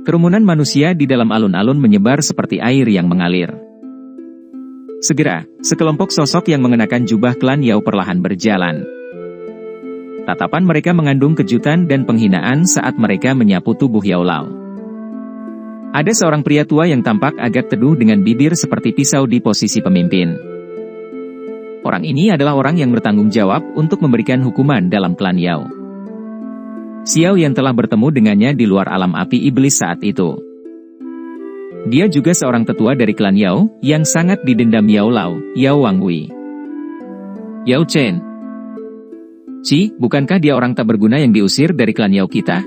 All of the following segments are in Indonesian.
Kerumunan manusia di dalam alun-alun menyebar seperti air yang mengalir. Segera, sekelompok sosok yang mengenakan jubah klan Yao perlahan berjalan. Tatapan mereka mengandung kejutan dan penghinaan saat mereka menyapu tubuh Yao Lao. Ada seorang pria tua yang tampak agak teduh dengan bibir seperti pisau di posisi pemimpin. Orang ini adalah orang yang bertanggung jawab untuk memberikan hukuman dalam klan Yao. Xiao Yan telah bertemu dengannya di luar alam api iblis saat itu. Dia juga seorang tetua dari klan Yao, yang sangat didendam Yao Lao, Yao Wangwei. Yao Chen. Ci, bukankah dia orang tak berguna yang diusir dari klan Yao kita?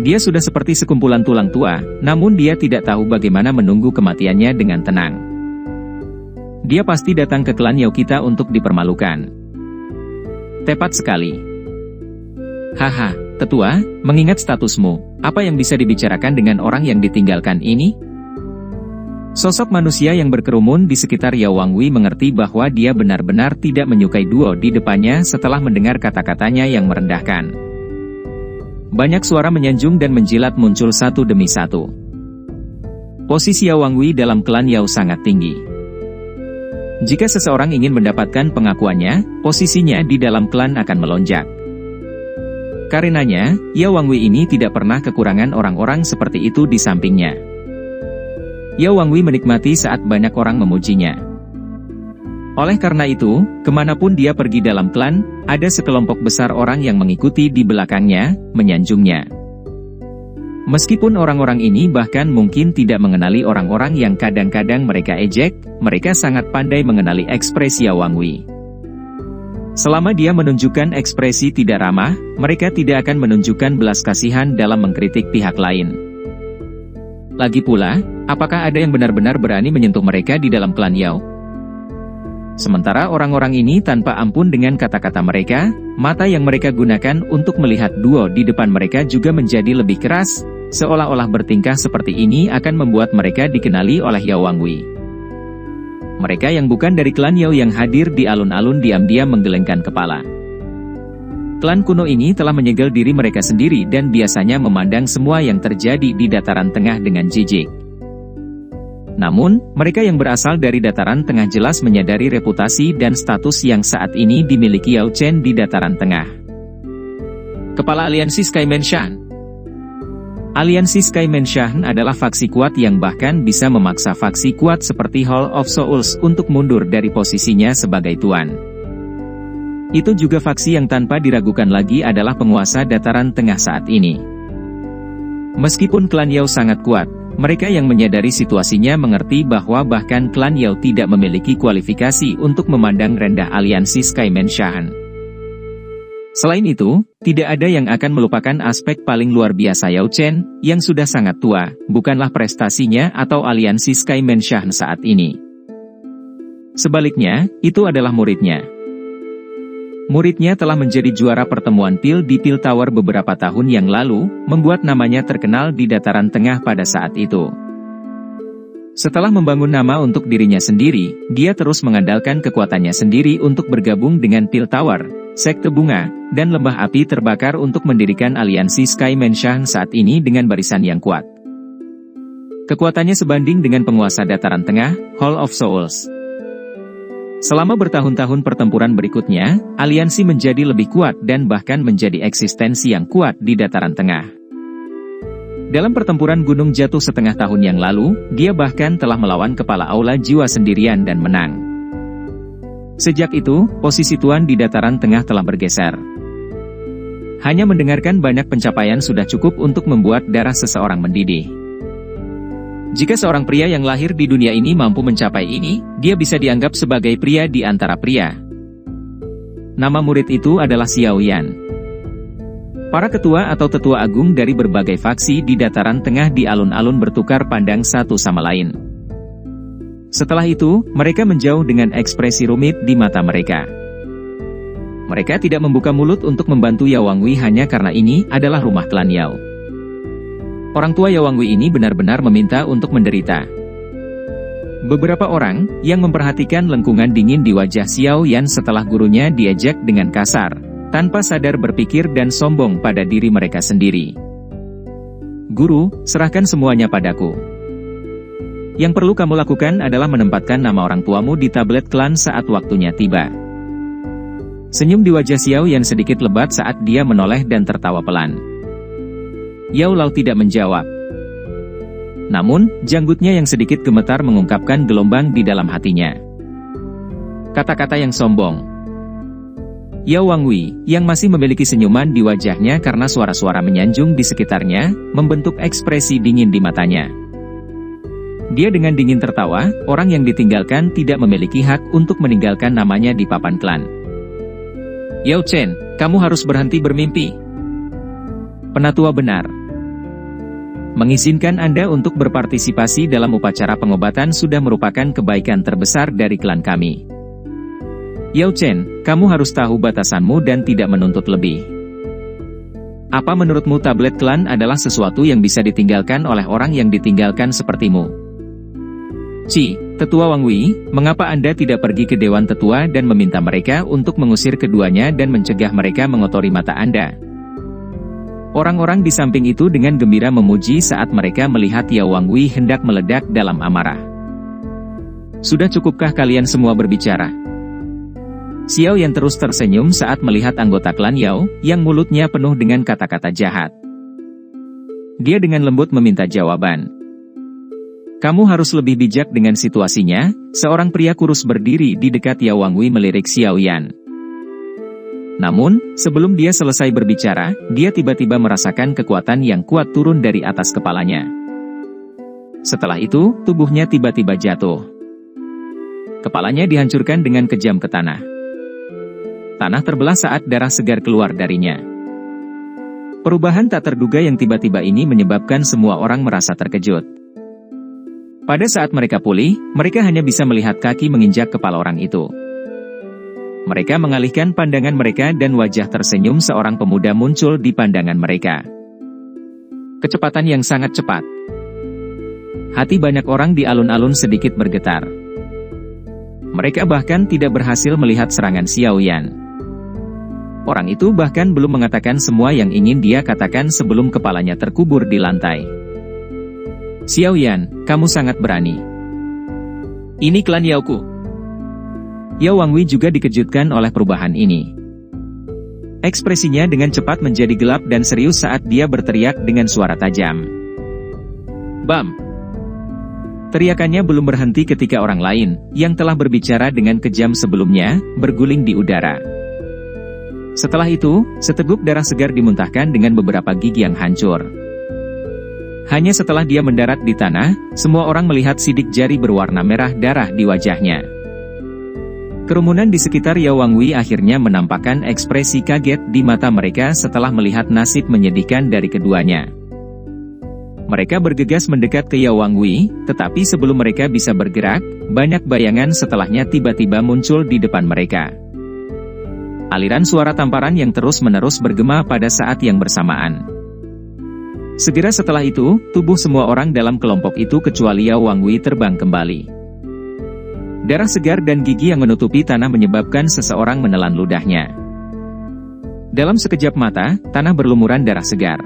Dia sudah seperti sekumpulan tulang tua, namun dia tidak tahu bagaimana menunggu kematiannya dengan tenang. Dia pasti datang ke klan Yao kita untuk dipermalukan. Tepat sekali. Haha, tetua, mengingat statusmu, apa yang bisa dibicarakan dengan orang yang ditinggalkan ini? Sosok manusia yang berkerumun di sekitar Yao Wangwei mengerti bahwa dia benar-benar tidak menyukai duo di depannya setelah mendengar kata-katanya yang merendahkan. Banyak suara menyanjung dan menjilat muncul satu demi satu. Posisi Yao Wangwei dalam klan Yao sangat tinggi. Jika seseorang ingin mendapatkan pengakuannya, posisinya di dalam klan akan melonjak. Karenanya, Yao Wangwei ini tidak pernah kekurangan orang-orang seperti itu di sampingnya. Yao Wangwei menikmati saat banyak orang memujinya. Oleh karena itu, kemanapun dia pergi dalam klan, ada sekelompok besar orang yang mengikuti di belakangnya, menyanjungnya. Meskipun orang-orang ini bahkan mungkin tidak mengenali orang-orang yang kadang-kadang mereka ejek, mereka sangat pandai mengenali ekspresi Yao Wangwei. Selama dia menunjukkan ekspresi tidak ramah, mereka tidak akan menunjukkan belas kasihan dalam mengkritik pihak lain. Lagi pula, apakah ada yang benar-benar berani menyentuh mereka di dalam klan Yao? Sementara orang-orang ini tanpa ampun dengan kata-kata mereka, mata yang mereka gunakan untuk melihat duo di depan mereka juga menjadi lebih keras, seolah-olah bertingkah seperti ini akan membuat mereka dikenali oleh Yao Wangwei. Mereka yang bukan dari klan Yao yang hadir di alun-alun diam-diam menggelengkan kepala. Klan kuno ini telah menyegel diri mereka sendiri dan biasanya memandang semua yang terjadi di dataran tengah dengan jijik. Namun, mereka yang berasal dari dataran tengah jelas menyadari reputasi dan status yang saat ini dimiliki Yao Chen di dataran tengah. Kepala Aliansi Sky Menshan. Aliansi Sky Menshan adalah faksi kuat yang bahkan bisa memaksa faksi kuat seperti Hall of Souls untuk mundur dari posisinya sebagai tuan. Itu juga faksi yang tanpa diragukan lagi adalah penguasa dataran tengah saat ini. Meskipun klan Yao sangat kuat, mereka yang menyadari situasinya mengerti bahwa bahkan klan Yao tidak memiliki kualifikasi untuk memandang rendah aliansi Sky Menshan. Selain itu, tidak ada yang akan melupakan aspek paling luar biasa Yao Chen, yang sudah sangat tua, bukanlah prestasinya atau aliansi Sky Menshan saat ini. Sebaliknya, itu adalah muridnya. Muridnya telah menjadi juara pertemuan PIL di PIL Tower beberapa tahun yang lalu, membuat namanya terkenal di dataran tengah pada saat itu. Setelah membangun nama untuk dirinya sendiri, dia terus mengandalkan kekuatannya sendiri untuk bergabung dengan PIL Tower, Sekte Bunga, dan Lembah Api Terbakar untuk mendirikan aliansi Sky Menshan saat ini dengan barisan yang kuat. Kekuatannya sebanding dengan penguasa dataran tengah, Hall of Souls. Selama bertahun-tahun pertempuran berikutnya, aliansi menjadi lebih kuat dan bahkan menjadi eksistensi yang kuat di dataran tengah. Dalam pertempuran Gunung Jatuh setengah tahun yang lalu, dia bahkan telah melawan kepala aula jiwa sendirian dan menang. Sejak itu, posisi tuan di dataran tengah telah bergeser. Hanya mendengarkan banyak pencapaian sudah cukup untuk membuat darah seseorang mendidih. Jika seorang pria yang lahir di dunia ini mampu mencapai ini, dia bisa dianggap sebagai pria di antara pria. Nama murid itu adalah Xiao Yan. Para ketua atau tetua agung dari berbagai faksi di dataran tengah di alun-alun bertukar pandang satu sama lain. Setelah itu, mereka menjauh dengan ekspresi rumit di mata mereka. Mereka tidak membuka mulut untuk membantu Yao Wangwei hanya karena ini adalah rumah klan Yao. Orang tua Yao Wangwei ini benar-benar meminta untuk menderita. Beberapa orang yang memperhatikan lengkungan dingin di wajah Xiao Yan setelah gurunya diejek dengan kasar, tanpa sadar berpikir dan sombong pada diri mereka sendiri. Guru, serahkan semuanya padaku. Yang perlu kamu lakukan adalah menempatkan nama orang tuamu di tablet klan saat waktunya tiba. Senyum di wajah Xiao Yan sedikit lebat saat dia menoleh dan tertawa pelan. Yao Lao tidak menjawab. Namun, janggutnya yang sedikit gemetar mengungkapkan gelombang di dalam hatinya. Kata-kata yang sombong. Yao Wangwi, yang masih memiliki senyuman di wajahnya karena suara-suara menyanjung di sekitarnya, membentuk ekspresi dingin di matanya. Dia dengan dingin tertawa, orang yang ditinggalkan tidak memiliki hak untuk meninggalkan namanya di papan klan. Yao Chen, kamu harus berhenti bermimpi. Penatua benar. Mengizinkan Anda untuk berpartisipasi dalam upacara pengobatan sudah merupakan kebaikan terbesar dari klan kami. Yao Chen, kamu harus tahu batasanmu dan tidak menuntut lebih. Apa menurutmu tablet klan adalah sesuatu yang bisa ditinggalkan oleh orang yang ditinggalkan sepertimu? Tetua Wangwi, mengapa Anda tidak pergi ke Dewan Tetua dan meminta mereka untuk mengusir keduanya dan mencegah mereka mengotori mata Anda? Orang-orang di samping itu dengan gembira memuji saat mereka melihat Yao Wangwi hendak meledak dalam amarah. Sudah cukupkah kalian semua berbicara? Xiao Yan terus tersenyum saat melihat anggota klan Yao, yang mulutnya penuh dengan kata-kata jahat. Dia dengan lembut meminta jawaban. Kamu harus lebih bijak dengan situasinya, seorang pria kurus berdiri di dekat Yao Wangwi melirik Xiao Yan. Namun, sebelum dia selesai berbicara, dia tiba-tiba merasakan kekuatan yang kuat turun dari atas kepalanya. Setelah itu, tubuhnya tiba-tiba jatuh. Kepalanya dihancurkan dengan kejam ke tanah. Tanah terbelah saat darah segar keluar darinya. Perubahan tak terduga yang tiba-tiba ini menyebabkan semua orang merasa terkejut. Pada saat mereka pulih, mereka hanya bisa melihat kaki menginjak kepala orang itu. Mereka mengalihkan pandangan mereka dan wajah tersenyum seorang pemuda muncul di pandangan mereka. Kecepatan yang sangat cepat. Hati banyak orang di alun-alun sedikit bergetar. Mereka bahkan tidak berhasil melihat serangan Xiao Yan. Orang itu bahkan belum mengatakan semua yang ingin dia katakan sebelum kepalanya terkubur di lantai. Xiao Yan, kamu sangat berani. Ini klan Yaoku. Yao Wangwi juga dikejutkan oleh perubahan ini. Ekspresinya dengan cepat menjadi gelap dan serius saat dia berteriak dengan suara tajam. Bam! Teriakannya belum berhenti ketika orang lain, yang telah berbicara dengan kejam sebelumnya, berguling di udara. Setelah itu, seteguk darah segar dimuntahkan dengan beberapa gigi yang hancur. Hanya setelah dia mendarat di tanah, semua orang melihat sidik jari berwarna merah darah di wajahnya. Kerumunan di sekitar Yao Wangwi akhirnya menampakkan ekspresi kaget di mata mereka setelah melihat nasib menyedihkan dari keduanya. Mereka bergegas mendekat ke Yao Wangwi, tetapi sebelum mereka bisa bergerak, banyak bayangan setelahnya tiba-tiba muncul di depan mereka. Aliran suara tamparan yang terus-menerus bergema pada saat yang bersamaan. Segera setelah itu, tubuh semua orang dalam kelompok itu kecuali Yao Wangwi terbang kembali. Darah segar dan gigi yang menutupi tanah menyebabkan seseorang menelan ludahnya. Dalam sekejap mata, tanah berlumuran darah segar.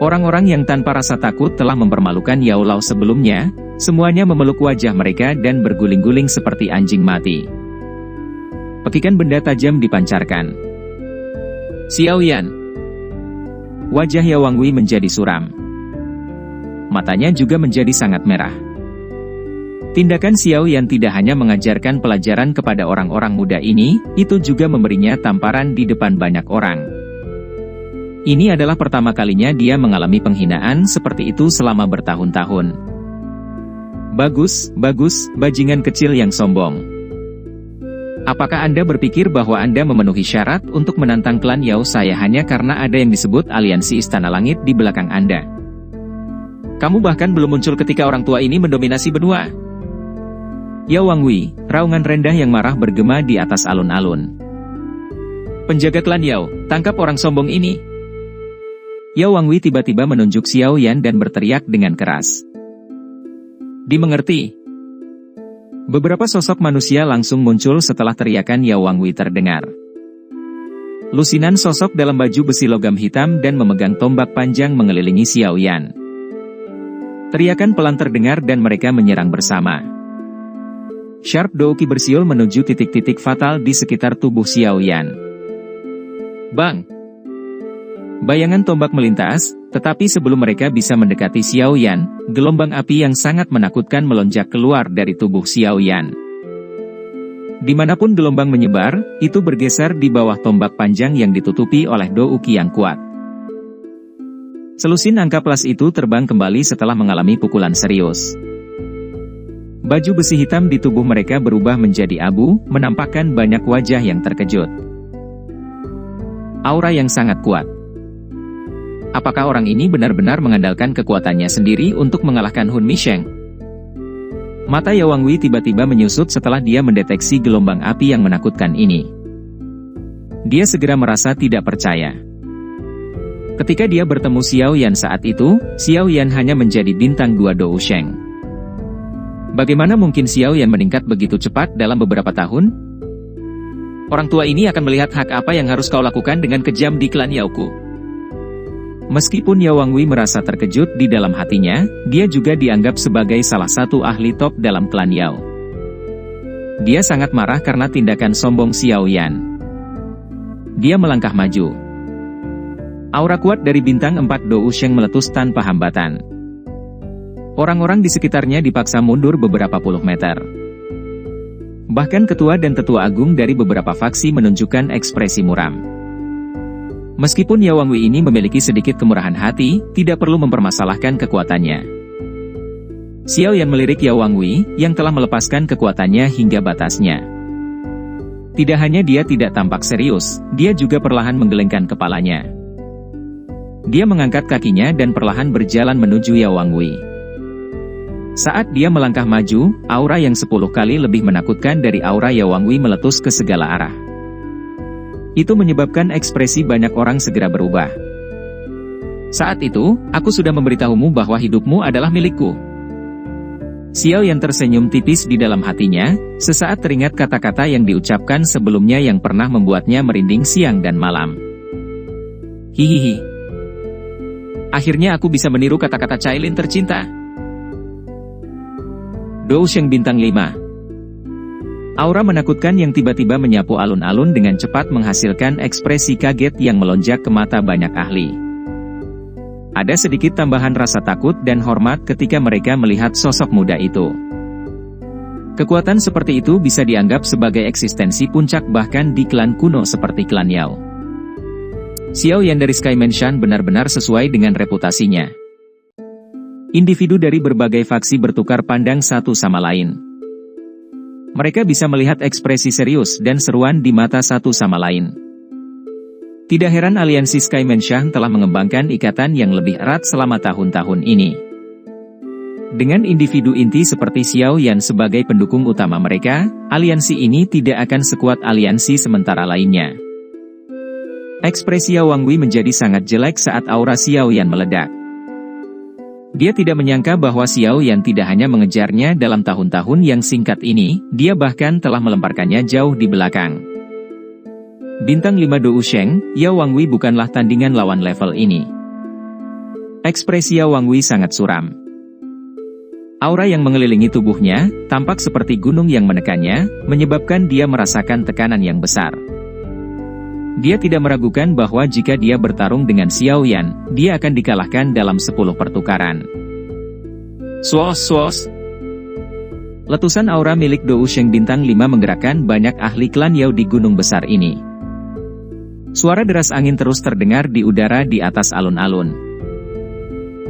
Orang-orang yang tanpa rasa takut telah mempermalukan Yao Lao sebelumnya, semuanya memeluk wajah mereka dan berguling-guling seperti anjing mati. Pekikan benda tajam dipancarkan. Xiao Yan. Wajah Yao Wangwi menjadi suram. Matanya juga menjadi sangat merah. Tindakan Xiao Yan tidak hanya mengajarkan pelajaran kepada orang-orang muda ini, itu juga memberinya tamparan di depan banyak orang. Ini adalah pertama kalinya dia mengalami penghinaan seperti itu selama bertahun-tahun. Bagus, bagus, bajingan kecil yang sombong. Apakah Anda berpikir bahwa Anda memenuhi syarat untuk menantang klan Yao saya hanya karena ada yang disebut aliansi Istana Langit di belakang Anda? Kamu bahkan belum muncul ketika orang tua ini mendominasi benua. Yao Wangwi, raungan rendah yang marah bergema di atas alun-alun. Penjaga klan Yao, tangkap orang sombong ini. Yao Wangwi tiba-tiba menunjuk Xiao Yan dan berteriak dengan keras. Dimengerti. Beberapa sosok manusia langsung muncul setelah teriakan Yao Wangwi terdengar. Lusinan sosok dalam baju besi logam hitam dan memegang tombak panjang mengelilingi Xiao Yan. Teriakan pelan terdengar dan mereka menyerang bersama. Sharp Douki bersiul menuju titik-titik fatal di sekitar tubuh Xiao Yan. Bang! Bayangan tombak melintas, tetapi sebelum mereka bisa mendekati Xiao Yan, gelombang api yang sangat menakutkan melonjak keluar dari tubuh Xiao Yan. Dimanapun gelombang menyebar, itu bergeser di bawah tombak panjang yang ditutupi oleh Douki yang kuat. Selusin angka plus itu terbang kembali setelah mengalami pukulan serius. Baju besi hitam di tubuh mereka berubah menjadi abu, menampakkan banyak wajah yang terkejut. Aura yang sangat kuat. Apakah orang ini benar-benar mengandalkan kekuatannya sendiri untuk mengalahkan Hun Misheng? Mata Yao Wangwi tiba-tiba menyusut setelah dia mendeteksi gelombang api yang menakutkan ini. Dia segera merasa tidak percaya. Ketika dia bertemu Xiao Yan saat itu, Xiao Yan hanya menjadi bintang 2 Dou Sheng. Bagaimana mungkin Xiao Yan meningkat begitu cepat dalam beberapa tahun? Orang tua ini akan melihat hak apa yang harus kau lakukan dengan kejam di klan Yaoku. Meskipun Yao Wangwi merasa terkejut di dalam hatinya, dia juga dianggap sebagai salah satu ahli top dalam klan Yao. Dia sangat marah karena tindakan sombong Xiao Yan. Dia melangkah maju. Aura kuat dari bintang 4 Dou Sheng meletus tanpa hambatan. Orang-orang di sekitarnya dipaksa mundur beberapa puluh meter. Bahkan ketua dan tetua agung dari beberapa faksi menunjukkan ekspresi muram. Meskipun Yao Wangwi ini memiliki sedikit kemurahan hati, tidak perlu mempermasalahkan kekuatannya. Xiao Yan melirik Yao Wangwi, yang telah melepaskan kekuatannya hingga batasnya. Tidak hanya dia tidak tampak serius, dia juga perlahan menggelengkan kepalanya. Dia mengangkat kakinya dan perlahan berjalan menuju Yao Wangwi. Saat dia melangkah maju, aura yang 10 kali lebih menakutkan dari aura Yao Wangwi meletus ke segala arah. Itu menyebabkan ekspresi banyak orang segera berubah. Saat itu, aku sudah memberitahumu bahwa hidupmu adalah milikku. Xiao Yan tersenyum tipis di dalam hatinya, sesaat teringat kata-kata yang diucapkan sebelumnya yang pernah membuatnya merinding siang dan malam. Hihihi. Akhirnya aku bisa meniru kata-kata Cailin tercinta. Dou Sheng bintang 5. Aura menakutkan yang tiba-tiba menyapu alun-alun dengan cepat menghasilkan ekspresi kaget yang melonjak ke mata banyak ahli. Ada sedikit tambahan rasa takut dan hormat ketika mereka melihat sosok muda itu. Kekuatan seperti itu bisa dianggap sebagai eksistensi puncak bahkan di klan kuno seperti klan Yao. Xiao Yan dari Sky Mansion benar-benar sesuai dengan reputasinya. Individu dari berbagai faksi bertukar pandang satu sama lain. Mereka bisa melihat ekspresi serius dan seruan di mata satu sama lain. Tidak heran aliansi Sky Mansion telah mengembangkan ikatan yang lebih erat selama tahun-tahun ini. Dengan individu inti seperti Xiao Yan sebagai pendukung utama mereka, aliansi ini tidak akan sekuat aliansi sementara lainnya. Ekspresi Yao Wangwi menjadi sangat jelek saat aura Xiao Yan meledak. Dia tidak menyangka bahwa Xiao Yan tidak hanya mengejarnya dalam tahun-tahun yang singkat ini, dia bahkan telah melemparkannya jauh di belakang. Bintang 5 Dou Sheng, Yao Wangwi bukanlah tandingan lawan level ini. Ekspresi Yao Wangwi sangat suram. Aura yang mengelilingi tubuhnya, tampak seperti gunung yang menekannya, menyebabkan dia merasakan tekanan yang besar. Dia tidak meragukan bahwa jika dia bertarung dengan Xiao Yan, dia akan dikalahkan dalam 10 pertukaran. Swos. Letusan aura milik Dou Sheng bintang 5 menggerakkan banyak ahli klan Yao di gunung besar ini. Suara deras angin terus terdengar di udara di atas alun-alun.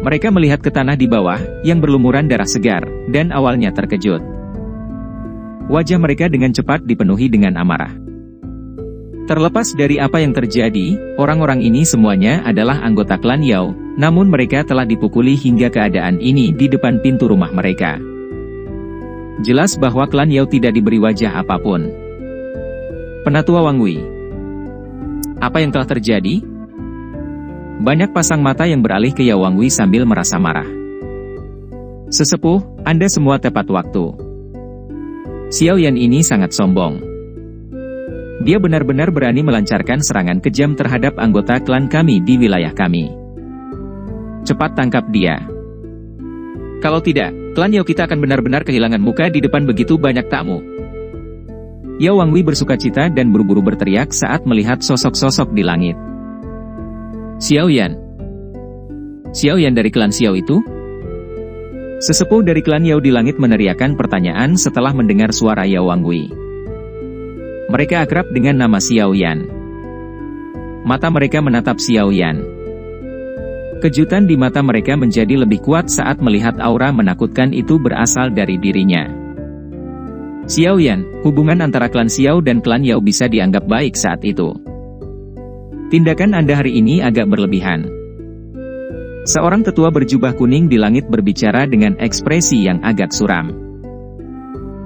Mereka melihat ke tanah di bawah, yang berlumuran darah segar, dan awalnya terkejut. Wajah mereka dengan cepat dipenuhi dengan amarah. Terlepas dari apa yang terjadi, orang-orang ini semuanya adalah anggota klan Yao, namun mereka telah dipukuli hingga keadaan ini di depan pintu rumah mereka. Jelas bahwa klan Yao tidak diberi wajah apapun. Penatua Wangwi. Apa yang telah terjadi? Banyak pasang mata yang beralih ke Yao Wangwi sambil merasa marah. Sesepuh, Anda semua tepat waktu. Xiao Yan ini sangat sombong. Dia benar-benar berani melancarkan serangan kejam terhadap anggota klan kami di wilayah kami. Cepat tangkap dia. Kalau tidak, klan Yao kita akan benar-benar kehilangan muka di depan begitu banyak tamu. Yao Wangwi bersukacita dan buru-buru berteriak saat melihat sosok-sosok di langit. Xiao Yan. Xiao Yan dari klan Xiao itu? Sesepuh dari klan Yao di langit meneriakkan pertanyaan setelah mendengar suara Yao Wangwi. Mereka akrab dengan nama Xiao Yan. Mata mereka menatap Xiao Yan. Kejutan di mata mereka menjadi lebih kuat saat melihat aura menakutkan itu berasal dari dirinya. Xiao Yan, hubungan antara klan Xiao dan klan Yao bisa dianggap baik saat itu. Tindakan Anda hari ini agak berlebihan. Seorang tetua berjubah kuning di langit berbicara dengan ekspresi yang agak suram.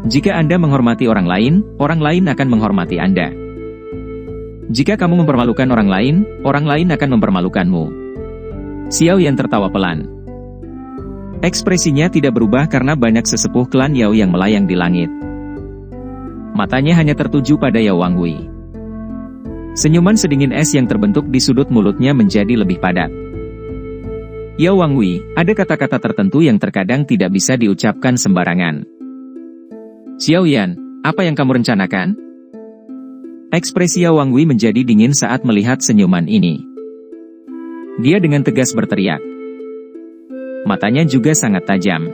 Jika Anda menghormati orang lain akan menghormati Anda. Jika kamu mempermalukan orang lain akan mempermalukanmu. Xiao Yan tertawa pelan. Ekspresinya tidak berubah karena banyak sesepuh klan Yao yang melayang di langit. Matanya hanya tertuju pada Yao Wangwi. Senyuman sedingin es yang terbentuk di sudut mulutnya menjadi lebih padat. Yao Wangwi, ada kata-kata tertentu yang terkadang tidak bisa diucapkan sembarangan. Xiao Yan, apa yang kamu rencanakan? Ekspresi Yao Wangwi menjadi dingin saat melihat senyuman ini. Dia dengan tegas berteriak. Matanya juga sangat tajam.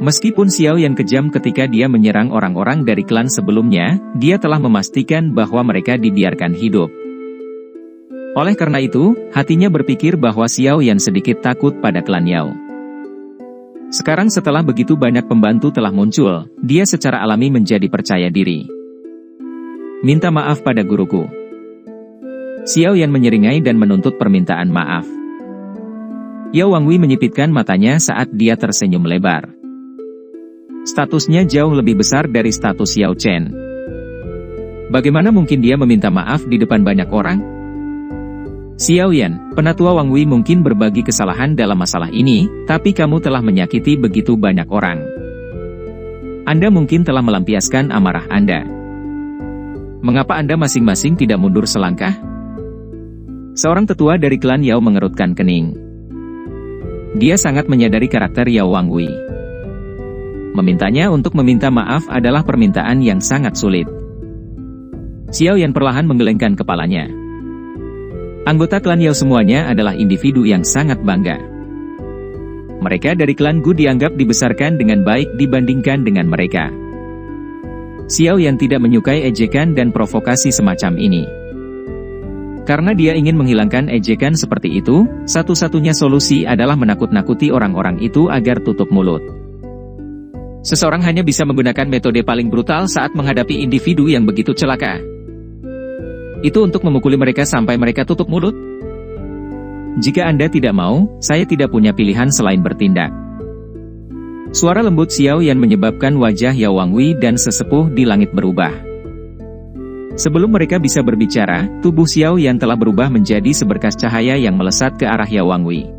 Meskipun Xiao Yan kejam ketika dia menyerang orang-orang dari klan sebelumnya, dia telah memastikan bahwa mereka dibiarkan hidup. Oleh karena itu, hatinya berpikir bahwa Xiao Yan sedikit takut pada klan Yao. Sekarang setelah begitu banyak pembantu telah muncul, dia secara alami menjadi percaya diri. Minta maaf pada guruku. Xiao Yan menyeringai dan menuntut permintaan maaf. Yao Wangwi menyipitkan matanya saat dia tersenyum lebar. Statusnya jauh lebih besar dari status Yao Chen. Bagaimana mungkin dia meminta maaf di depan banyak orang? Xiao Yan, penatua Wangwi mungkin berbagi kesalahan dalam masalah ini, tapi kamu telah menyakiti begitu banyak orang. Anda mungkin telah melampiaskan amarah Anda. Mengapa Anda masing-masing tidak mundur selangkah? Seorang tetua dari klan Yao mengerutkan kening. Dia sangat menyadari karakter Yao Wangwi. Memintanya untuk meminta maaf adalah permintaan yang sangat sulit. Xiao Yan perlahan menggelengkan kepalanya. Anggota klan Yao semuanya adalah individu yang sangat bangga. Mereka dari klan Gu dianggap dibesarkan dengan baik dibandingkan dengan mereka. Xiao Yan tidak menyukai ejekan dan provokasi semacam ini. Karena dia ingin menghilangkan ejekan seperti itu, satu-satunya solusi adalah menakut-nakuti orang-orang itu agar tutup mulut. Seseorang hanya bisa menggunakan metode paling brutal saat menghadapi individu yang begitu celaka. Itu untuk memukuli mereka sampai mereka tutup mulut? Jika Anda tidak mau, saya tidak punya pilihan selain bertindak. Suara lembut Xiao Yan menyebabkan wajah Yao Wangwi dan sesepuh di langit berubah. Sebelum mereka bisa berbicara, tubuh Xiao Yan telah berubah menjadi seberkas cahaya yang melesat ke arah Yao Wangwi.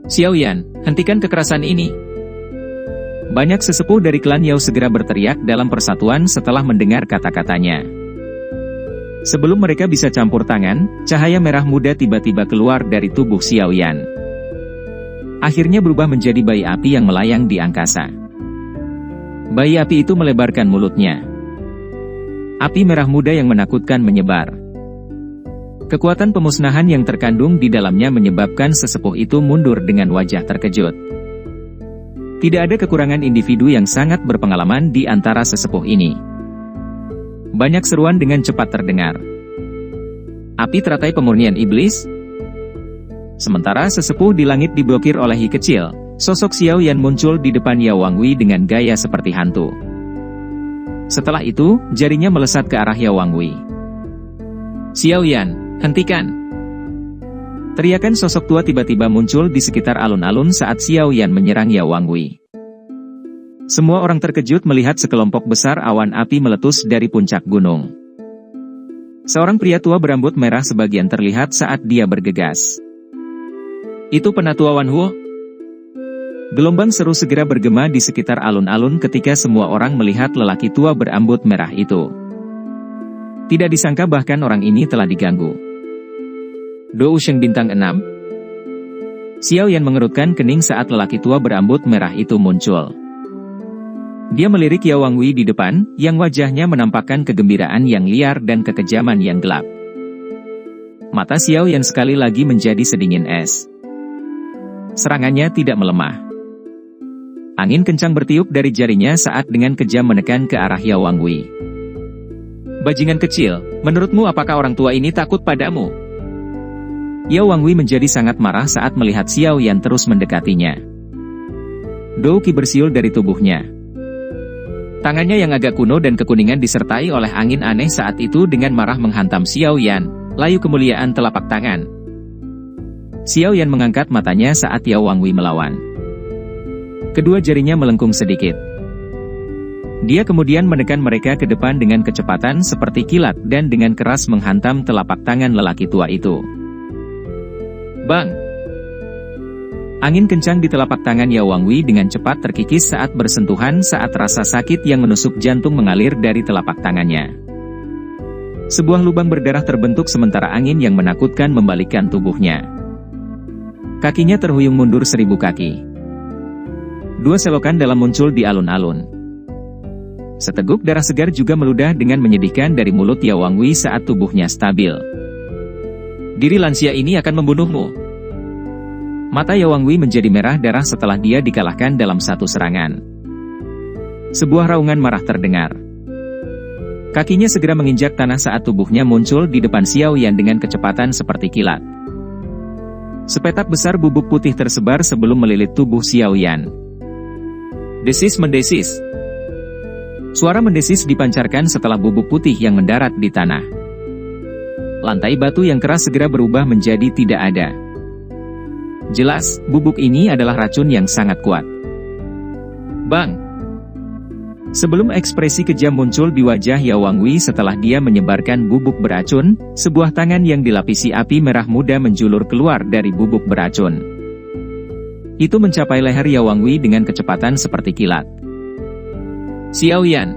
Xiao Yan, hentikan kekerasan ini. Banyak sesepuh dari klan Yao segera berteriak dalam persatuan setelah mendengar kata-katanya. Sebelum mereka bisa campur tangan, cahaya merah muda tiba-tiba keluar dari tubuh Xiao Yan. Akhirnya berubah menjadi bayi api yang melayang di angkasa. Bayi api itu melebarkan mulutnya. Api merah muda yang menakutkan menyebar. Kekuatan pemusnahan yang terkandung di dalamnya menyebabkan sesepuh itu mundur dengan wajah terkejut. Tidak ada kekurangan individu yang sangat berpengalaman di antara sesepuh ini. Banyak seruan dengan cepat terdengar. Api teratai pemurnian iblis? Sementara sesepuh di langit diblokir oleh Hi kecil, sosok Xiao Yan muncul di depan Yao Wangwi dengan gaya seperti hantu. Setelah itu, jarinya melesat ke arah Yao Wangwi. Xiao Yan, hentikan! Teriakan sosok tua tiba-tiba muncul di sekitar alun-alun saat Xiao Yan menyerang Yao Wangwi. Semua orang terkejut melihat sekelompok besar awan api meletus dari puncak gunung. Seorang pria tua berambut merah sebagian terlihat saat dia bergegas. Itu penatua Wan Huo? Gelombang seru segera bergema di sekitar alun-alun ketika semua orang melihat lelaki tua berambut merah itu. Tidak disangka bahkan orang ini telah diganggu. Dou Sheng bintang 6. Xiao Yan mengerutkan kening saat lelaki tua berambut merah itu muncul. Dia melirik Yao Wangwi di depan, yang wajahnya menampakkan kegembiraan yang liar dan kekejaman yang gelap. Mata Xiao Yan sekali lagi menjadi sedingin es. Serangannya tidak melemah. Angin kencang bertiup dari jarinya saat dengan kejam menekan ke arah Yao Wangwi. Bajingan kecil, menurutmu apakah orang tua ini takut padamu? Yao Wangwi menjadi sangat marah saat melihat Xiao Yan terus mendekatinya. Dou Qi bersiul dari tubuhnya. Tangannya yang agak kuno dan kekuningan disertai oleh angin aneh saat itu dengan marah menghantam Xiao Yan, layu kemuliaan telapak tangan. Xiao Yan mengangkat matanya saat Yao Wangwi melawan. Kedua jarinya melengkung sedikit. Dia kemudian menekan mereka ke depan dengan kecepatan seperti kilat dan dengan keras menghantam telapak tangan lelaki tua itu. Bang! Angin kencang di telapak tangan Yao Wangwi dengan cepat terkikis saat bersentuhan saat rasa sakit yang menusuk jantung mengalir dari telapak tangannya. Sebuah lubang berdarah terbentuk sementara angin yang menakutkan membalikkan tubuhnya. Kakinya terhuyung mundur 1000 kaki. Dua selokan dalam muncul di alun-alun. Seteguk darah segar juga meludah dengan menyedihkan dari mulut Yao Wangwi saat tubuhnya stabil. Diri lansia ini akan membunuhmu. Mata Yao Wangwi menjadi merah darah setelah dia dikalahkan dalam satu serangan. Sebuah raungan marah terdengar. Kakinya segera menginjak tanah saat tubuhnya muncul di depan Xiao Yan dengan kecepatan seperti kilat. Sepetak besar bubuk putih tersebar sebelum melilit tubuh Xiao Yan. Desis mendesis. Suara mendesis dipancarkan setelah bubuk putih yang mendarat di tanah. Lantai batu yang keras segera berubah menjadi tidak ada. Jelas, bubuk ini adalah racun yang sangat kuat. Bang! Sebelum ekspresi kejam muncul di wajah Yao Wangwi setelah dia menyebarkan bubuk beracun, sebuah tangan yang dilapisi api merah muda menjulur keluar dari bubuk beracun. Itu mencapai leher Yao Wangwi dengan kecepatan seperti kilat. Xiao Yan.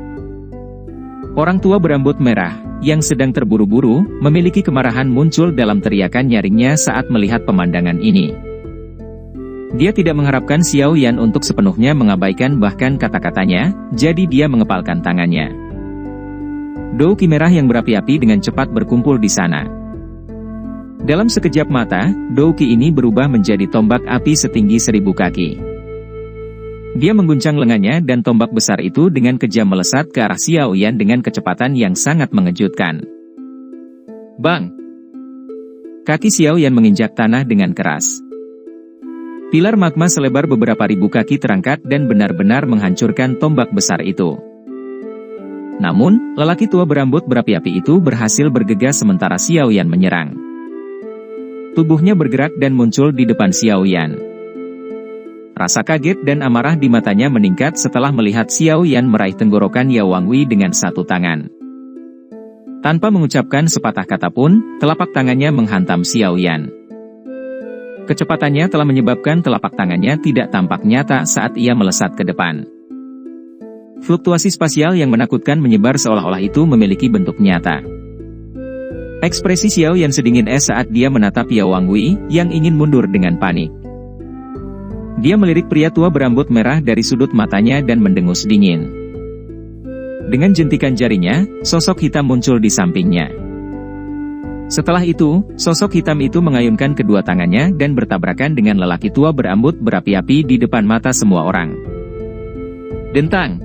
Orang tua berambut merah, yang sedang terburu-buru, memiliki kemarahan muncul dalam teriakan nyaringnya saat melihat pemandangan ini. Dia tidak mengharapkan Xiao Yan untuk sepenuhnya mengabaikan bahkan kata-katanya, jadi dia mengepalkan tangannya. Dou Qi merah yang berapi-api dengan cepat berkumpul di sana. Dalam sekejap mata, Dou Qi ini berubah menjadi tombak api setinggi 1000 kaki. Dia mengguncang lengannya dan tombak besar itu dengan kejam melesat ke arah Xiao Yan dengan kecepatan yang sangat mengejutkan. Bang! Kaki Xiao Yan menginjak tanah dengan keras. Pilar magma selebar beberapa ribu kaki terangkat dan benar-benar menghancurkan tombak besar itu. Namun, lelaki tua berambut berapi-api itu berhasil bergegas sementara Xiao Yan menyerang. Tubuhnya bergerak dan muncul di depan Xiao Yan. Rasa kaget dan amarah di matanya meningkat setelah melihat Xiao Yan meraih tenggorokan Yao Wangwi dengan satu tangan. Tanpa mengucapkan sepatah kata pun, telapak tangannya menghantam Xiao Yan. Kecepatannya telah menyebabkan telapak tangannya tidak tampak nyata saat ia melesat ke depan. Fluktuasi spasial yang menakutkan menyebar seolah-olah itu memiliki bentuk nyata. Ekspresi Xiao Yan sedingin es saat dia menatap Yao Wangwi yang ingin mundur dengan panik. Dia melirik pria tua berambut merah dari sudut matanya dan mendengus dingin. Dengan jentikan jarinya, sosok hitam muncul di sampingnya. Setelah itu, sosok hitam itu mengayunkan kedua tangannya dan bertabrakan dengan lelaki tua berambut berapi-api di depan mata semua orang. Dentang!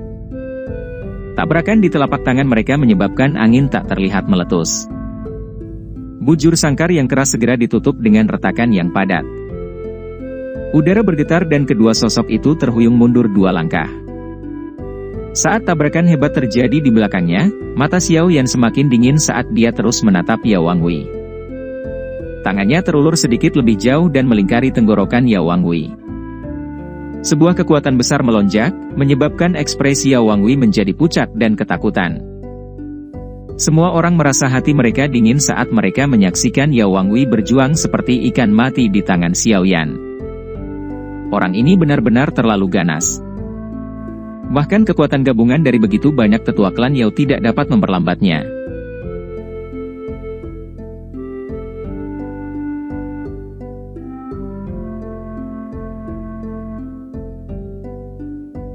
Tabrakan di telapak tangan mereka menyebabkan angin tak terlihat meletus. Bujur sangkar yang keras segera ditutup dengan retakan yang padat. Udara bergetar dan kedua sosok itu terhuyung mundur 2 langkah. Saat tabrakan hebat terjadi di belakangnya, mata Xiao Yan semakin dingin saat dia terus menatap Yao Wangwi. Tangannya terulur sedikit lebih jauh dan melingkari tenggorokan Yao Wangwi. Sebuah kekuatan besar melonjak, menyebabkan ekspresi Yao Wangwi menjadi pucat dan ketakutan. Semua orang merasa hati mereka dingin saat mereka menyaksikan Yao Wangwi berjuang seperti ikan mati di tangan Xiao Yan. Orang ini benar-benar terlalu ganas. Bahkan kekuatan gabungan dari begitu banyak tetua klan Yao tidak dapat memperlambatnya.